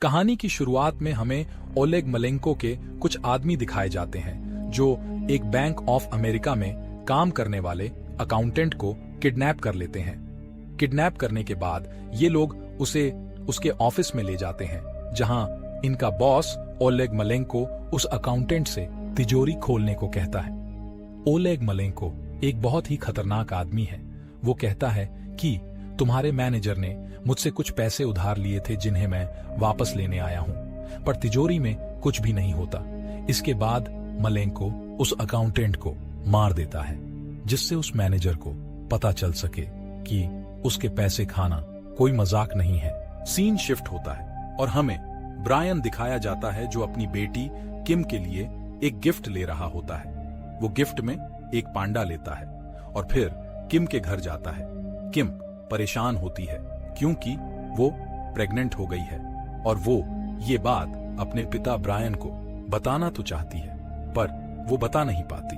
कहानी की शुरुआत में हमें ओलेग मलेंको के कुछ आदमी दिखाए जाते हैं जो एक बैंक ऑफ अमेरिका में काम करने वाले अकाउंटेंट को किडनैप कर लेते हैं। किडनैप करने के बाद ये लोग उसे उसके ऑफिस में ले जाते हैं, जहां इनका बॉस ओलेग मलेंको उस अकाउंटेंट से तिजोरी खोलने को कहता है। ओलेग मलेंको एक बहुत ही खतरनाक आदमी है। वो कहता है कि तुम्हारे मैनेजर ने मुझसे कुछ पैसे उधार लिए थे जिन्हें मैं वापस लेने आया हूं, पर तिजोरी में कुछ भी नहीं होता। इसके बाद मलेंको उस अकाउंटेंट को मार देता है, जिससे उस मैनेजर को पता चल सके कि उसके पैसे खाना कोई मजाक नहीं है। सीन शिफ्ट होता है और हमें ब्रायन दिखाया जाता है जो अपनी बेटी किम के लिए एक गिफ्ट ले रहा होता है। वो गिफ्ट में एक पांडा लेता है और फिर किम के घर जाता है। किम परेशान होती है क्योंकि वो प्रेग्नेंट हो गई है और वो ये बात अपने पिता ब्रायन को बताना तो चाहती है, पर वो बता नहीं पाती।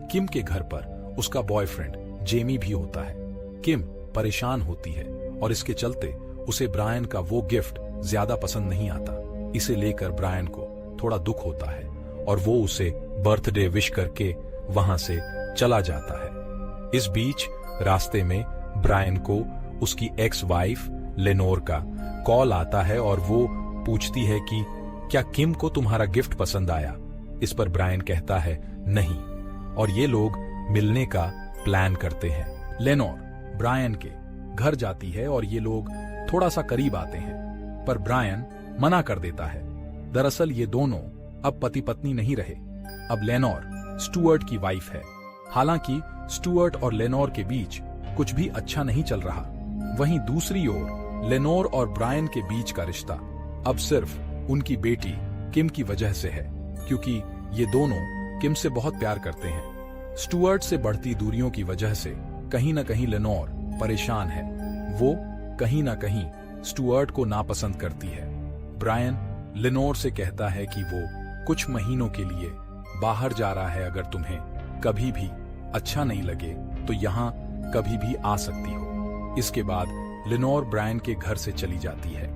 किम के घर पर उसका बॉयफ्रेंड जेमी भी होता है। किम परेशान होती है और इसके चलते उसे ब्रायन का वो गिफ्ट ज्यादा पसंद नहीं आता। इसे लेकर ब्रायन को थोड़ा दुख होता है और वो उसे बर्थडे विश करके वहां से चला जाता है। इस बीच रास्ते में ब्रायन को उसकी एक्स वाइफ लेनोर का कॉल आता है और वो पूछती है कि क्या किम को तुम्हारा गिफ्ट पसंद आया। इस पर ब्रायन कहता है नहीं, और ये लोग मिलने का प्लान करते हैं। लेनोर ब्रायन के घर जाती है और ये लोग थोड़ा सा करीब आते हैं, पर ब्रायन मना कर देता है। दरअसल ये दोनों अब पति पत्नी नहीं रहे, अब लेनोर स्टुअर्ट की वाइफ है। हालांकि स्टुअर्ट और लेनोर के बीच कुछ भी अच्छा नहीं चल रहा। वहीं दूसरी ओर लेनोर और ब्रायन के बीच का रिश्ता अब सिर्फ उनकी बेटी किम की वजह से है, क्योंकि ये दोनों किम से बहुत प्यार करते हैं। स्टुअर्ट से बढ़ती दूरियों की वजह से कहीं न कहीं लेनोर परेशान है। वो कहीं न कहीं स्टुअर्ट को नापसंद करती है। ब्रायन लेनोर से कहता है कि वो कुछ महीनों के लिए बाहर जा रहा है, अगर तुम्हें कभी भी अच्छा नहीं लगे तो यहाँ कभी भी आ सकती हो। इसके बाद लेनोर ब्रायन के घर से चली जाती है।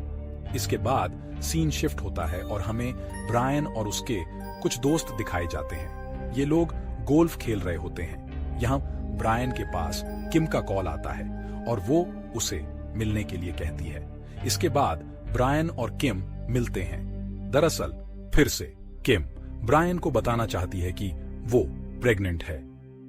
इसके बाद सीन शिफ्ट होता है और हमें ब्रायन और उसके कुछ दोस्त दिखाए जाते हैं। ये लोग गोल्फ खेल रहे होते हैं। यहाँ ब्रायन के पास किम का कॉल आता है और वो उसे मिलने के लिए कहती है। इसके बाद ब्रायन और किम मिलते हैं। दरअसल फिर से किम ब्रायन को बताना चाहती है कि वो प्रेग्नेंट है,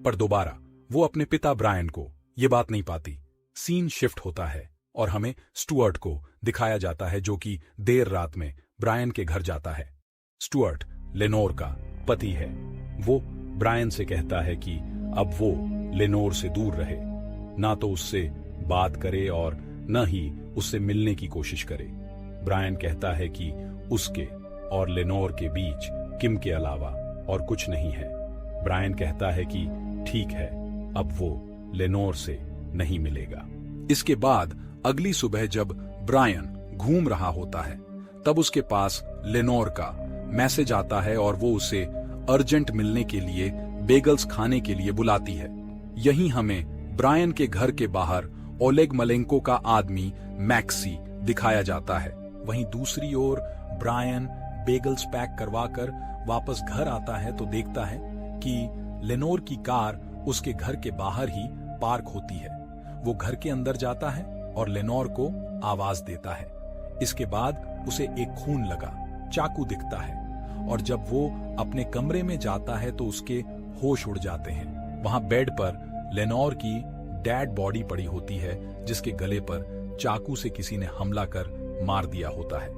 पर दोबारा वो अपने पिता ब्रायन को ये बात नहीं पाती। सीन शिफ्ट होता है और हमें स्टुअर्ट को दिखाया जाता है जो कि देर रात में ब्रायन के घर जाता है। स्टुअर्ट लेनोर का पति है। वो ब्रायन से कहता है कि अब वो लेनोर से दूर रहे, ना तो उससे बात करे और न ही उससे मिलने की कोशिश करे। ब्रायन कहता है कि उसके और लेनोर के बीच किम के अलावा और कुछ नहीं है। ब्रायन कहता है कि ठीक है, अब वो लेनोर से नहीं मिलेगा। इसके बाद अगली सुबह जब ब्रायन घूम रहा होता है, तब उसके पास लेनोर का मैसेज आता है और वो उसे अर्जेंट मिलने के लिए बेगल्स खाने के लिए बुलाती है। यहीं हमें ब्रायन के घर के बाहर ओलेग मलेंको का आदमी मैक्सी दिखाया जाता है। वहीं दूसरी ओर ब्रायन बेगल्स पैक करवाकर वापस घर आता है तो देखता है कि लेनोर की कार उसके घर के बाहर ही पार्क होती है। वो घर के अंदर जाता है और लेनोर को आवाज देता है। इसके बाद उसे एक खून लगा चाकू दिखता है और जब वो अपने कमरे में जाता है तो उसके होश उड़ जाते हैं। वहां बेड पर लेनोर की डेड बॉडी पड़ी होती है, जिसके गले पर चाकू से किसी ने हमला कर मार दिया होता है।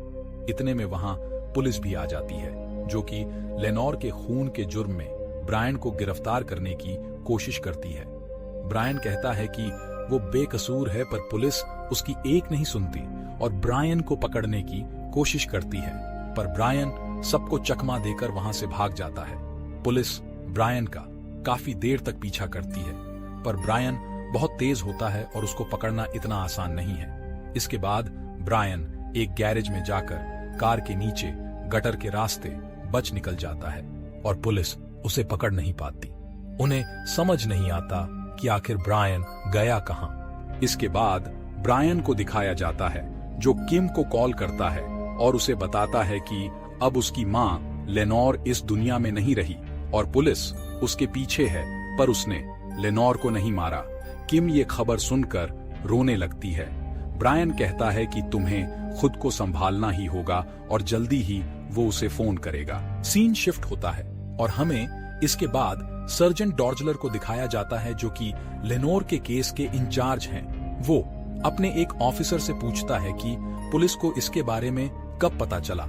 इतने में वहां पुलिस भी आ जाती है, जो कि लेनोर के खून के जुर्म में ब्रायन को गिरफ्तार करने की कोशिश करती है। ब्रायन कहता है कि वो बेकसूर है, पर पुलिस उसकी एक नहीं सुनती और ब्रायन को पकड़ने की कोशिश करती है, पर ब्रायन सबको चकमा देकर वहां से भाग जाता है। पुलिस ब्रायन का काफी देर तक पीछा करती है, पर ब्रायन बहुत तेज होता है और उसको पकड़ना इतना आसान नहीं है। इसके बाद ब्रायन एक गैरेज में जाकर कार के नीचे गटर के रास्ते बच निकल जाता है और पुलिस उसे पकड़ नहीं पाती। उन्हें समझ नहीं आता कि आखिर ब्रायन गया कहां। इसके बाद ब्रायन को दिखाया जाता है जो किम को कॉल करता है और उसे बताता है कि अब उसकी माँ लेनोर इस दुनिया में नहीं रही और पुलिस उसके पीछे है, पर उसने लेनोर को नहीं मारा। किम ये खबर सुनकर रोने लगती है। ब्रायन कहता है कि तुम्हें खुद को संभालना ही होगा और जल्दी ही वो उसे फोन करेगा। सीन शिफ्ट होता है और हमें इसके बाद सर्जेंट डॉर्जलर को दिखाया जाता है जो कि लेनोर के केस के इंचार्ज हैं। वो अपने एक ऑफिसर से पूछता है कि पुलिस को इसके बारे में कब पता चला।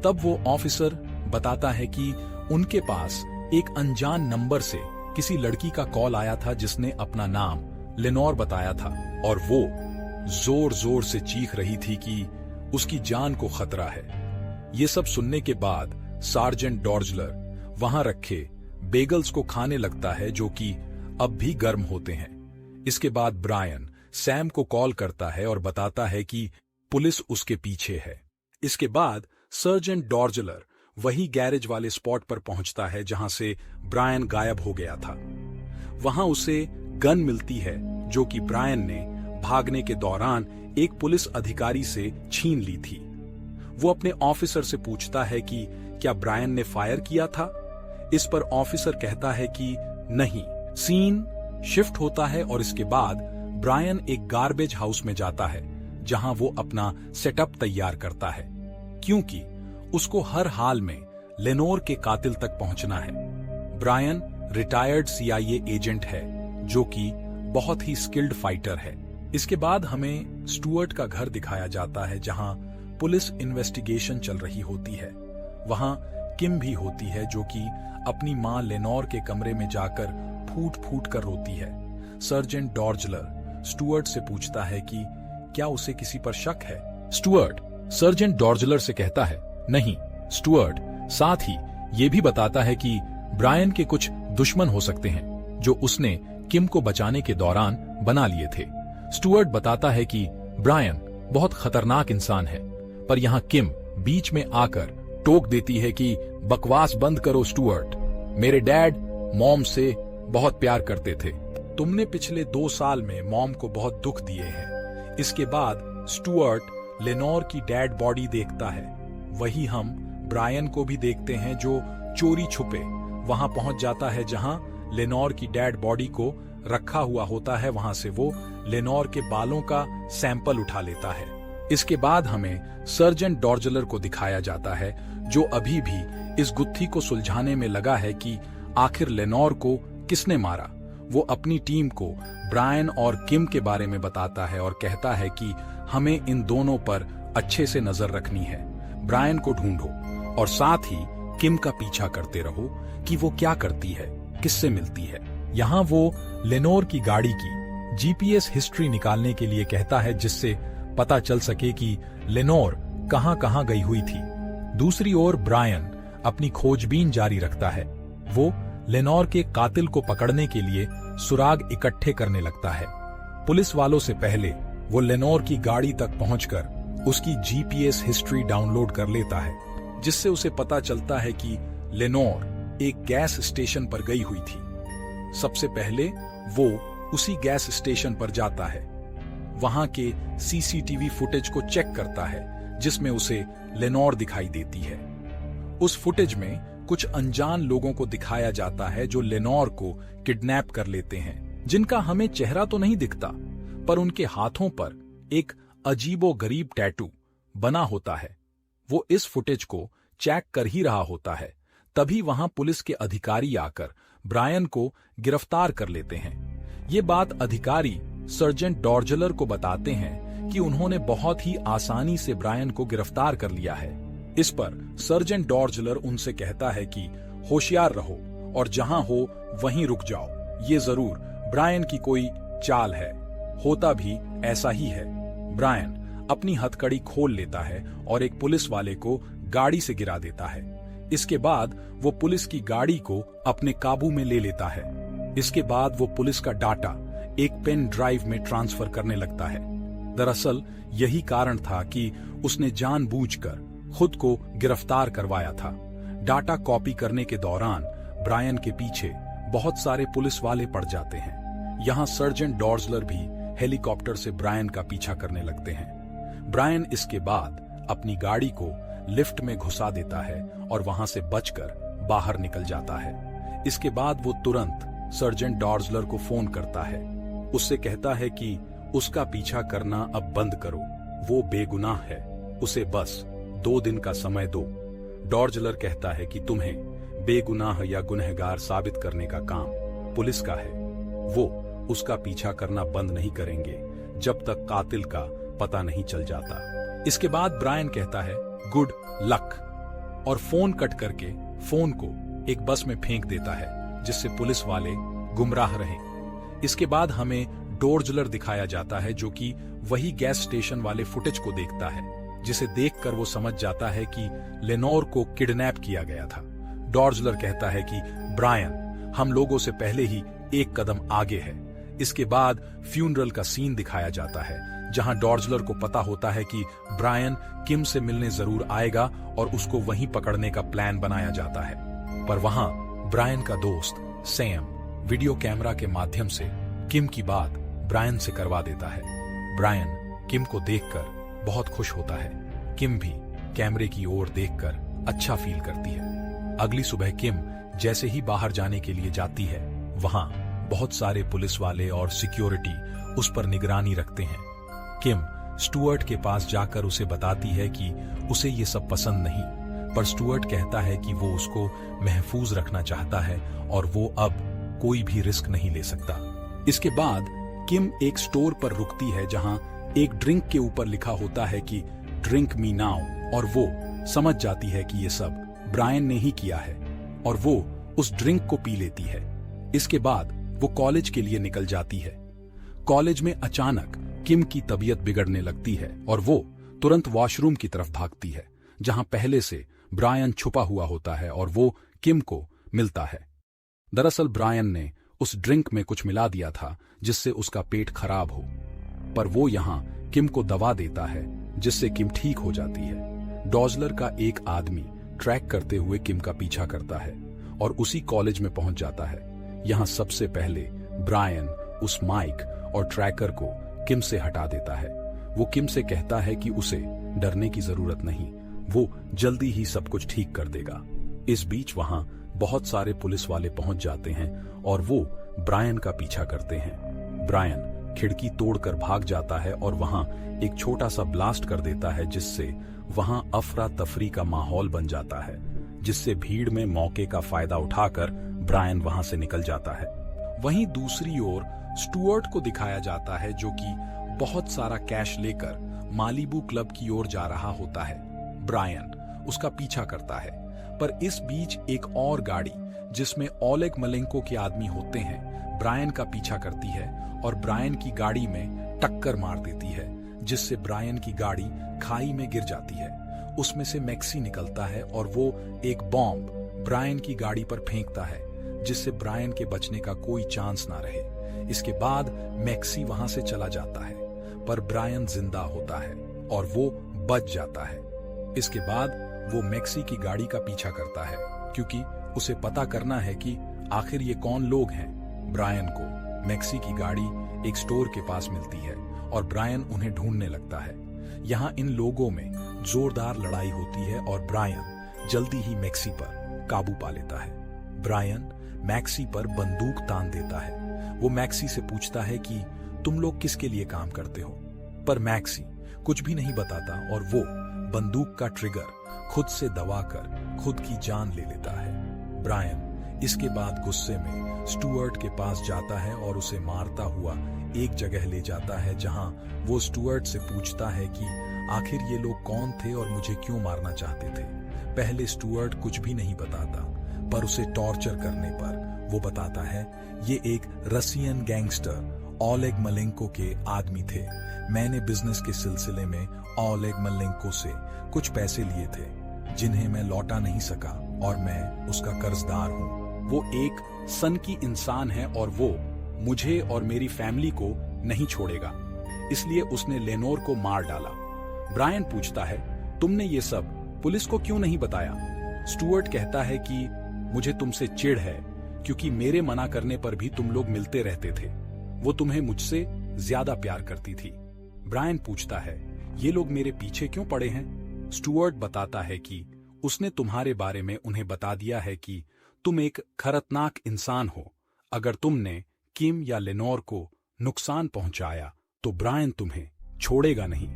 तब वो ऑफिसर बताता है कि उनके पास एक अनजान नंबर से किसी लड़की का कॉल आया था जिसने अपना नाम लेनोर बताया था और वो जोर जोर से चीख रही थी कि उसकी जान को खतरा है। ये सब सुनने के बाद सार्जेंट डॉर्जलर वहां रखे बेगल्स को खाने लगता है जो कि अब भी गर्म होते हैं। इसके बाद ब्रायन सैम को कॉल करता है और बताता है कि पुलिस उसके पीछे है। इसके बाद सर्जेंट डॉर्जलर वही गैरेज वाले स्पॉट पर पहुंचता है जहां से ब्रायन गायब हो गया था। वहां उसे गन मिलती है जो कि ब्रायन ने भागने के दौरान एक पुलिस अधिकारी से छीन ली थी। वो अपने ऑफिसर से पूछता है कि क्या ब्रायन ने फायर किया था। इस पर ऑफिसर कहता है कि नहीं। सीन शिफ्ट होता है और इसके बाद ब्रायन एक गार्बेज हाउस में जाता है जहां वो अपना सेटअप तैयार करता है क्योंकि उसको हर हाल में लेनोर के कातिल तक पहुंचना है। ब्रायन रिटायर्ड CIA एजेंट है जो कि बहुत ही स्किल्ड फाइटर है। इसके बाद हमें स्टुअर्ट का घर दिखाया जाता है जहां पुलिस इन्वेस्टिगेशन चल रही होती है। वहां किम भी होती है जो कि अपनी मां लेनोर के कमरे में जाकर फूट फूट कर रोती है। सर्जेंट डॉर्जलर स्टुअर्ट से पूछता है कि क्या उसे किसी पर शक है। स्टुअर्ट सर्जेंट डॉर्जलर से कहता है नहीं। स्टुअर्ट साथ ही ये भी बताता है कि ब्रायन के कुछ दुश्मन हो सकते हैं जो उसने किम को बचाने के दौरान बना लिए थे। स्टुअर्ट बताता है कि ब्रायन बहुत खतरनाक इंसान है, पर यहाँ किम बीच में आकर टोक देती है कि बकवास बंद करो स्टुअर्ट, मेरे डैड मॉम से बहुत प्यार करते थे। तुमने पिछले 2 साल में मॉम को बहुत दुख दिए हैं। इसके बाद स्टुअर्ट लेनोर की डेड बॉडी देखता है। वही हम ब्रायन को भी देखते हैं जो चोरी छुपे वहां पहुंच जाता है जहां लेनोर की डेड बॉडी को रखा हुआ होता है। वहां से वो लेनोर के बालों का सैंपल उठा लेता है। इसके बाद हमें सर्जेंट डॉर्जलर को दिखाया जाता है जो अभी भी इस गुत्थी को सुलझाने में लगा है कि आखिर लेनोर को किसने मारा। वो अपनी टीम को ब्रायन और किम के बारे में बताता है और कहता है कि हमें इन दोनों पर अच्छे से नजर रखनी है। ब्रायन को ढूंढो और साथ ही किम का पीछा करते रहो कि वो क्या करती है, किससे मिलती है। यहाँ वो लेनोर की गाड़ी की GPS हिस्ट्री निकालने के लिए कहता है जिससे पता चल सके कि लेनोर कहां गई हुई थी। दूसरी ओर ब्रायन अपनी खोजबीन जारी रखता है। वो लेनोर के कातिल को पकड़ने के लिए सुराग इकट्ठे करने लगता है। पुलिस वालों से पहले वो लेनोर की गाड़ी तक पहुंचकर उसकी GPS हिस्ट्री डाउनलोड कर लेता है जिससे उसे पता चलता है कि लेनोर एक गैस स्टेशन पर गई हुई थी। सबसे पहले वो उसी गैस स्टेशन पर जाता है, वहां के CCTV फुटेज को चेक करता है जिसमें उसे लेनोर दिखाई देती है। उस फुटेज में कुछ अनजान लोगों को दिखाया जाता है जो लेनोर को किडनैप कर लेते हैं, जिनका हमें चेहरा तो नहीं दिखता पर उनके हाथों पर एक अजीबोगरीब टैटू बना होता है। वो इस फुटेज को चेक कर ही रहा होता है, तभी वहां पुलिस के अधिकारी आकर ब्रायन को गिरफ्तार कर लेते हैं। ये बात अधिकारी सर्जेंट डॉर्जलर को बताते हैं कि उन्होंने बहुत ही आसानी से ब्रायन को गिरफ्तार कर लिया है। इस पर सर्जेंट डॉर्जलर उनसे कहता है कि होशियार रहो और जहां हो वहीं रुक जाओ। ये जरूर ब्रायन की कोई चाल है, होता भी ऐसा ही है। ब्रायन अपनी हथकड़ी खोल लेता है और एक पुलिस वाले को गाड़ी से गिरा देता है। इसके बाद वो पुलिस की गाड़ी को अपने काबू में ले लेता है। इसके बाद वो पुलिस का डाटा एक पेन ड्राइव में ट्रांसफर करने लगता है। दरअसल यही कारण था कि उसने जानबूझकर खुद को गिरफ्तार करवाया था। डाटा कॉपी करने के दौरान ब्रायन के पीछे बहुत सारे पुलिस वाले पड़ जाते हैं। यहाँ सर्जेंट डॉर्जलर भी हेलीकॉप्टर से ब्रायन का पीछा करने लगते हैं। ब्रायन इसके बाद अपनी गाड़ी को लिफ्ट में घुसा देता है और वहां से बचकर बाहर निकल जाता है। इसके बाद वो तुरंत सर्जेंट डॉर्जलर को फोन करता है। उससे कहता है कि उसका पीछा करना अब बंद करो, वो बेगुनाह है, उसे बस 2 दिन का समय दो। डॉर्जलर कहता है कि तुम्हें बेगुनाह या गुनहगार साबित करने का काम पुलिस का है। वो उसका पीछा करना बंद नहीं करेंगे जब तक कातिल का पता नहीं चल जाता। इसके बाद ब्रायन कहता है गुड लक और फोन कट करके फोन को एक बस में फेंक देता है जिससे पुलिस वाले गुमराह रहें। इसके बाद हमें डॉर्जलर दिखाया जाता है जो कि वही गैस स्टेशन वाले फुटेज को देखता है, जिसे देखकर वो समझ जाता है कि लेनोर को किडनैप किया गया था। डॉर्जलर कहता है कि ब्रायन हम लोगों से पहले ही एक कदम आगे है। इसके बाद फ्यूनरल का सीन दिखाया जाता है जहां डॉर्जलर को पता होता है कि ब्रायन किम से मिलने जरूर आएगा और उसको वहीं पकड़ने का प्लान बनाया जाता है। पर वहां ब्रायन का दोस्त सैम वीडियो कैमरा के माध्यम से किम की बात ब्रायन से करवा देता है। ब्रायन किम को देखकर बहुत खुश होता है। किम भी कैमरे की ओर देखकर अच्छा फील करती है। अगली सुबह किम जैसे ही बाहर जाने के लिए जाती है, वहां बहुत सारे पुलिस वाले और सिक्योरिटी उस पर निगरानी रखते हैं। किम स्टुअर्ट के पास जाकर उसे बताती है कि उसे ये सब पसंद नहीं, पर स्टुअर्ट कहता है कि वो उसको महफूज रखना चाहता है और वो अब कोई भी रिस्क नहीं ले सकता। इसके बाद किम एक स्टोर पर रुकती है जहां एक ड्रिंक के ऊपर लिखा होता है कि ड्रिंक मी नाउ, और वो समझ जाती है कि ये सब ब्रायन ने ही किया है और वो उस ड्रिंक को पी लेती है। इसके बाद वो कॉलेज के लिए निकल जाती है। कॉलेज में अचानक किम की तबीयत बिगड़ने लगती है और वो तुरंत वॉशरूम की तरफ भागती है जहां पहले से ब्रायन छुपा हुआ होता है और वो किम को मिलता है। दरअसल ब्रायन ने उस ड्रिंक में कुछ मिला दिया था जिससे उसका पेट खराब हो, पर वो यहाँ किम को दवा देता है जिससे किम ठीक हो जाती है। डॉर्जलर का एक आदमी ट्रैक करते हुए किम का पीछा करता है और उसी कॉलेज में पहुंच जाता है। यहाँ सबसे पहले ब्रायन उस माइक और ट्रैकर को किम से हटा देता है। वो किम से कहता है कि उसे डरने की जरूरत नहीं, वो जल्दी ही सब कुछ ठीक कर देगा। इस बीच वहां बहुत सारे पुलिस वाले पहुंच जाते हैं और वो ब्रायन का पीछा करते हैं। ब्रायन खिड़की तोड़कर भाग जाता है और वहां एक छोटा सा ब्लास्ट कर देता है जिससे वहां अफरा तफरी का माहौल बन जाता है, जिससे भीड़ में मौके का फायदा उठाकर ब्रायन वहां से निकल जाता है। वहीं दूसरी ओर स्टुअर्ट को दिखाया जाता है जो कि बहुत सारा कैश लेकर मालिबू क्लब की ओर जा रहा होता है। ब्रायन उसका पीछा करता है, पर इस बीच एक और गाड़ी जिसमें ओलेग मलेंको के आदमी होते हैं ब्रायन का पीछा करती है और ब्रायन की गाड़ी में टक्कर मार देती है, जिससे ब्रायन की गाड़ी खाई में गिर जाती है। उसमें से मैक्सी निकलता है और वो एक बॉम्ब ब्रायन की गाड़ी पर फेंकता है जिससे ब्रायन के बचने का कोई चांस ना रहे। इसके बाद मैक्सी वहां से चला जाता है, पर ब्रायन जिंदा होता है और वो बच जाता है। इसके बाद वो मैक्सी की गाड़ी का पीछा करता है क्योंकि उसे पता करना है कि आखिर ये कौन लोग हैं। ब्रायन को मैक्सी की गाड़ी एक स्टोर के पास मिलती है और ब्रायन उन्हें ढूंढने लगता है। यहाँ इन लोगों में जोरदार लड़ाई होती है और ब्रायन जल्दी ही मैक्सी पर काबू पा लेता है। ब्रायन मैक्सी पर बंदूक तान देता है। वो मैक्सी से पूछता है कि तुम लोग किसके लिए काम करते हो, पर मैक्सी कुछ भी नहीं बताता और वो बंदूक का ट्रिगर खुद से दबाकर खुद की जान ले लेता है। ब्रायन इसके बाद गुस्से में स्टुअर्ट के पास जाता है और उसे मारता हुआ एक जगह ले जाता है जहां वो स्टुअर्ट से पूछता है कि आखिर ये लोग कौन थे और मुझे क्यों मारना चाहते थे। पहले स्टुअर्ट कुछ भी नहीं बताता, पर उसे टॉर्चर करने पर वो बताता है ये एक रसियन गैंगस्टर ओलेग मलेंको के आदमी थे। मैंने बिजनेस के सिलसिले में ओलेग मलेंको से कुछ पैसे लिए थे जिन्हें मैं लौटा नहीं सका और मैं उसका कर्जदार हूँ। वो एक सन की इंसान है और वो मुझे और मेरी फैमिली को नहीं छोड़ेगा, इसलिए उसने लेनोर को मार डाला। ब्रायन पूछता है तुमने ये सब पुलिस को क्यों नहीं बताया। स्टुअर्ट कहता है कि मुझे तुमसे चिढ़ है क्योंकि मेरे मना करने पर भी तुम लोग मिलते रहते थे। वो तुम्हें मुझसे ज्यादा प्यार करती थी। ब्रायन पूछता है ये लोग मेरे पीछे क्यों पड़े हैं। स्टुअर्ट बताता है कि उसने तुम्हारे बारे में उन्हें बता दिया है कि तुम एक खतरनाक इंसान हो। अगर तुमने किम या लेनोर को नुकसान पहुंचाया तो ब्रायन तुम्हें छोड़ेगा नहीं।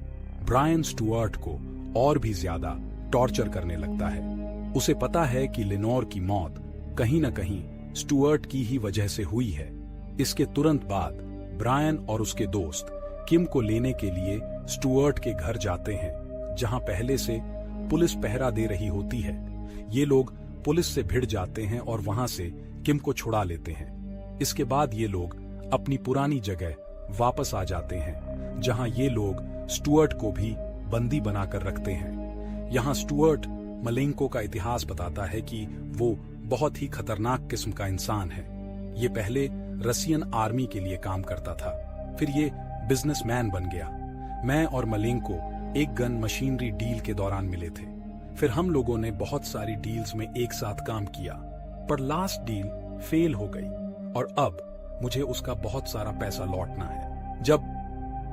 ब्रायन स्टुअर्ट को और भी ज्यादा टॉर्चर करने लगता है। उसे पता है कि लेनोर की मौत कहीं न कहीं स्टुअर्ट की ही वजह से हुई है। इसके तुरंत बाद ब्रायन और उसके दोस्त किम को लेने के लिए स्टुअर्ट के घर जाते हैं, जहां पहले से पुलिस पहरा दे रही होती है। ये लोग पुलिस से भिड़ जाते हैं और वहां से किम को छुड़ा लेते हैं। इसके बाद ये लोग अपनी पुरानी जगह वापस आ जाते हैं, जहां ये लोग स्टुअर्ट को भी बंदी बनाकर रखते हैं। यहाँ स्टुअर्ट मलेंको का इतिहास बताता है कि वो बहुत ही खतरनाक किस्म का इंसान है। ये पहले रशियन आर्मी के लिए काम करता था, फिर ये बिजनेसमैन बन गया। मैं और मलेंको एक गन मशीनरी डील के दौरान मिले थे। फिर हम लोगों ने बहुत सारी डील्स में एक साथ काम किया, पर लास्ट डील फेल हो गई और अब मुझे उसका बहुत सारा पैसा लौटना है। जब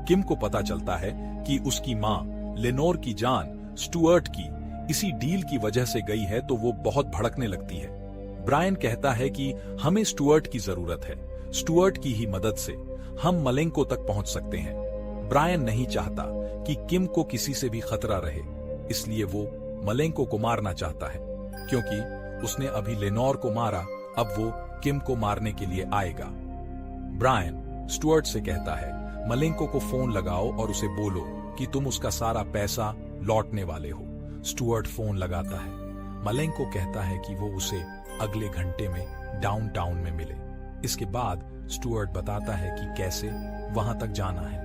किम को पता चलता है कि उसकी मां लेनोर की जान स्टुअर्ट की इसी डील की वजह से गई है, तो वो बहुत भड़कने लगती है। ब्रायन कहता है कि हमें स्टुअर्ट की जरूरत है। स्टुअर्ट की ही मदद से हम मलेंको तक पहुंच सकते हैं। ब्रायन नहीं चाहता कि किम को किसी से भी खतरा रहे, इसलिए वो मलेंको को मारना चाहता है। क्योंकि उसने अभी लेनोर को मारा, अब वो किम को मारने के लिए आएगा। ब्रायन स्टुअर्ट से कहता है, मलेंको को फोन लगाओ और उसे बोलो कि तुम उसका सारा पैसा लौटने वाले हो। स्टुअर्ट फोन लगाता है। मलेंको कहता है कि वो उसे अगले घंटे में डाउनटाउन में मिले। इसके बाद स्टुअर्ट बताता है कि कैसे वहां तक जाना है।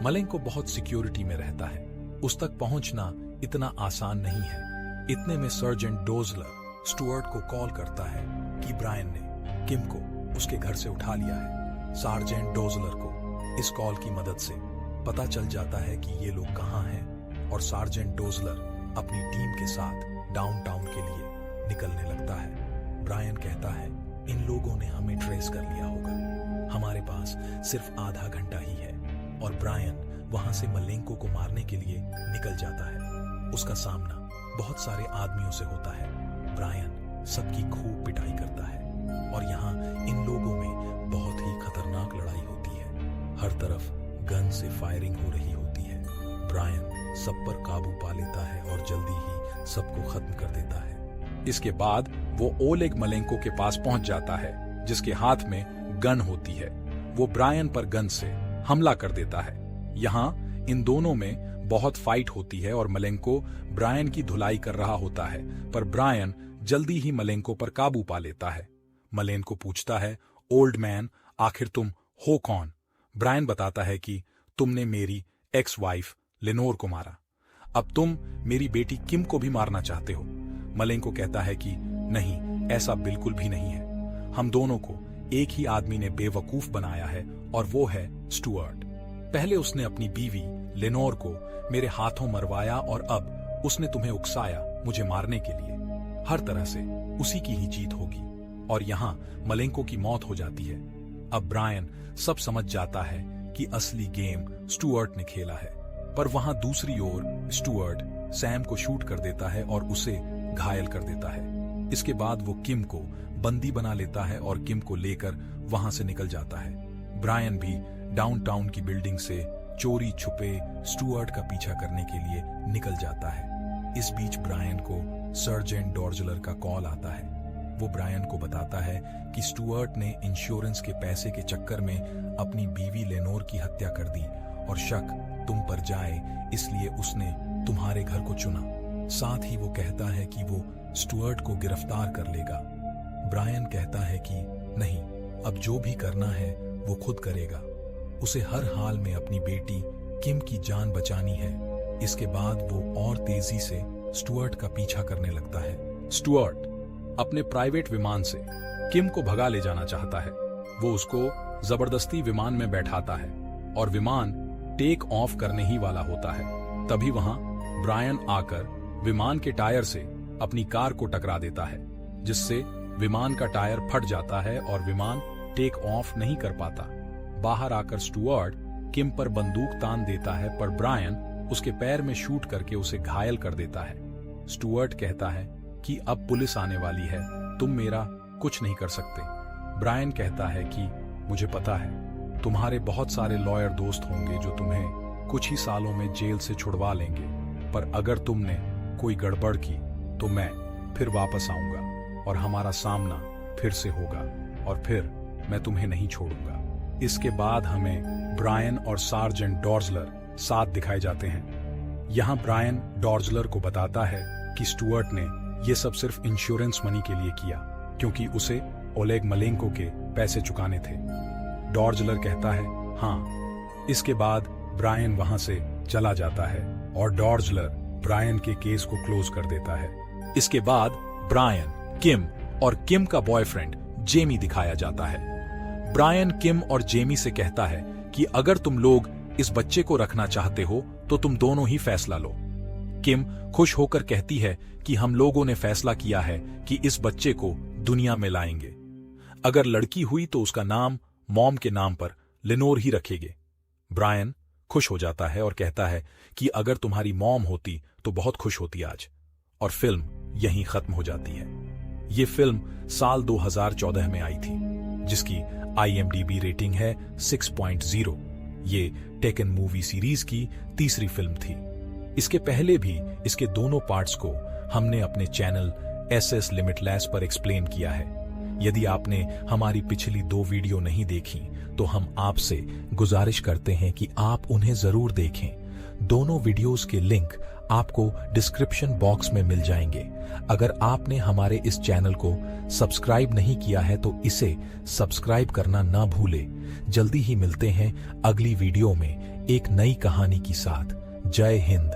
मलेंको बहुत सिक्योरिटी में रहता है, उस तक पहुंचना इतना आसान नहीं है। इतने में सर्जेंट डोजलर स्टुअर्ट को कॉल करता है कि ब्रायन ने किम को उसके घर से उठा लिया है। सार्जेंट डोजलर को इस कॉल की मदद से पता चल जाता है कि ये लोग कहां हैं और सार्जेंट डोजलर अपनी टीम के साथ डाउनटाउन के लिए निकलने लगता है। ब्रायन कहता है, इन लोगों ने हमें ट्रेस कर लिया होगा, हमारे पास सिर्फ आधा घंटा ही है। और ब्रायन वहां से मलेंको को मारने के लिए निकल जाता है। उसका सामना बहुत सारे आदमियों से होता है। ब्रायन सबकी खूब पिटाई करता है और यहाँ इन लोगों में बहुत ही खतरनाक लड़ाई होती है। हर तरफ गन से फायरिंग हो रही होती है। ब्रायन सब पर काबू पा लेता है और जल्दी ही सबको खत्म कर देता है। इसके बाद वो ओलेग मलेंको के पास पहुंच जाता है, जिसके हाथ में गन होती है। वो ब्रायन पर गन से हमला कर देता है। यहाँ इन दोनों में बहुत फाइट होती है और मलेंको ब्रायन की धुलाई कर रहा होता है, पर ब्रायन जल्दी ही मलेंको पर काबू पा लेता है। मलेंको पूछता है, ओल्ड मैन, आखिर तुम हो कौन? ब्रायन बताता है कि तुमने मेरी एक्स वाइफ लेनोर को मारा, अब तुम मेरी बेटी किम को भी मारना चाहते हो। मलेंको कहता है कि नहीं, ऐसा बिल्कुल भी नहीं है। हम दोनों को एक ही आदमी ने बेवकूफ बनाया है और वो है स्टुअर्ट। पहले उसने अपनी बीवी लेनोर को मेरे हाथों मरवाया और अब उसने तुम्हें उकसाया मुझे मारने के लिए। हर तरह से उसी की ही जीत होगी। और यहाँ मलेंको की मौत हो जाती है। अब ब्रायन सब समझ जाता है कि असली गेम स्टुअर्ट ने खेला है, पर वहां दूसरी ओर स्टुअर्ट सैम को शूट कर देता है और उसे घायल कर देता है। इसके बाद वो किम को बंदी बना लेता है और किम को लेकर वहां से निकल जाता है। ब्रायन भी डाउनटाउन की बिल्डिंग से चोरी छुपे स्टुअर्ट का पीछा करने के लिए निकल जाता है। इस बीच ब्रायन को सर्जेंट डोर्जलर का कॉल आता है। वो ब्रायन को बताता है कि स्टुअर्ट ने इंश्योरेंस के पैसे के चक्कर में अपनी बीवी लेनोर की हत्या कर दी और शक तुम पर जाए इसलिए उसने तुम्हारे घर को चुना। साथ ही वो कहता है कि वो स्टुअर्ट को गिरफ्तार कर लेगा। ब्रायन कहता है कि नहीं, अब जो भी करना है वो खुद करेगा। उसे हर हाल में अपनी बेटी किम की जान बचानी है। इसके बाद वो और तेजी से स्टुअर्ट का पीछा करने लगता है। स्टुअर्ट अपने प्राइवेट विमान से किम को भगा ले जाना चाहता है। वो उसको जबरदस्ती विमान में बैठाता है और विमान टेक ऑफ करने ही वाला होता है। तभी वहां ब्रायन आकर विमान के टायर से अपनी कार को टकरा देता है, जिससे विमान का टायर फट जाता है और विमान टेक ऑफ नहीं कर पाता। बाहर आकर स्टुअर्ट किम पर बंदूक तान देता है, पर ब्रायन उसके पैर में शूट करके उसे घायल कर देता है। स्टुअर्ट कहता है कि अब पुलिस आने वाली है, तुम मेरा कुछ नहीं कर सकते। ब्रायन कहता है कि मुझे पता है, तुम्हारे बहुत सारे लॉयर दोस्त होंगे जो तुम्हें कुछ ही सालों में जेल से छुड़वा लेंगे, पर अगर तुमने कोई गड़बड़ की तो मैं फिर वापस आऊंगा और हमारा सामना फिर से होगा और फिर मैं तुम्हें नहीं छोड़ूंगा। इसके बाद हमें ब्रायन और सार्जेंट डॉर्जलर साथ दिखाए जाते हैं। यहाँ ब्रायन डॉर्जलर को बताता है कि स्टुअर्ट ने यह सब सिर्फ इंश्योरेंस मनी के लिए किया, क्योंकि उसे ओलेग मलेंको के पैसे चुकाने थे। डॉर्जलर कहता है हाँ। इसके बाद ब्रायन वहां से चला जाता है और डॉर्जलर ब्रायन के केस को क्लोज कर देता है। इसके बाद ब्रायन, किम और किम का बॉयफ्रेंड जेमी दिखाया जाता है। ब्रायन किम और जेमी से कहता है कि अगर तुम लोग इस बच्चे को रखना चाहते हो तो तुम दोनों ही फैसला लो। किम खुश होकर कहती है कि हम लोगों ने फैसला किया है कि इस बच्चे को दुनिया में लाएंगे। अगर लड़की हुई तो उसका नाम मॉम के नाम पर लेनोर ही रखेंगे। ब्रायन खुश हो जाता है और कहता है कि अगर तुम्हारी मॉम होती तो बहुत खुश होती आज। और फिल्म यहीं खत्म हो जाती है। ये फिल्म साल 2014 में आई थी, जिसकी IMDb रेटिंग है 6.0। ये टेकन मूवी सीरीज की तीसरी फिल्म थी। इसके पहले भी इसके दोनों पार्ट्स को हमने अपने चैनल SS लिमिटलेस पर एक्सप्लेन किया है। यदि आपने हमारी पिछली 2 वीडियो नहीं देखी तो हम आपसे गुजारिश करते हैं कि आप उन्हें जरूर देखें। दोनों वीडियोस के लिंक आपको डिस्क्रिप्शन बॉक्स में मिल जाएंगे। अगर आपने हमारे इस चैनल को सब्सक्राइब नहीं किया है तो इसे सब्सक्राइब करना ना भूलें। जल्दी ही मिलते हैं अगली वीडियो में एक नई कहानी के साथ। जय हिंद।